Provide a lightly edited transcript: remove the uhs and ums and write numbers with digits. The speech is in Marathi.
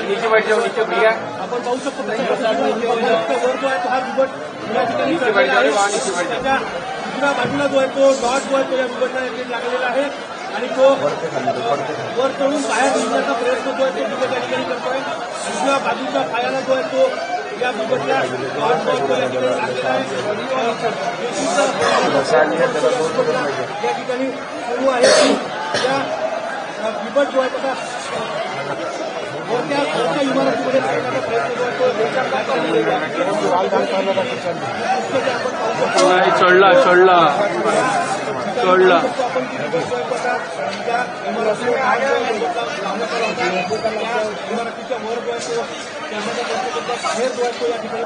नीचे बैठ जाओ, नीचे भैया आपण पाहू शकतो वर जो आहे तो हा बिबट या ठिकाणी नीचे बैठ जाओ, नीचे बैठ जाओ। दुसऱ्या बाजूला जो आहे तो डॉट जो आहे तो या बिबटला लागलेला आहे आणि तो वर चढून बाहेर निघण्याचा प्रयत्न जो आहे तो बिबट या ठिकाणी करतोय। दुसऱ्या बाजूच्या पायाला जो आहे तो या बिबटला डॉट जो आहे तो या ठिकाणी लागलेला आहे। या ठिकाणी सुरू आहे की या बिबट जो आहे त्याचा वरच्या इमारतीमध्ये जाण्याचा प्रयत्न करतो। चढला चढला चढला आपण इमारतीच्या वर जो आहे तो त्यामध्ये बाहेर जो आहे तो या ठिकाणी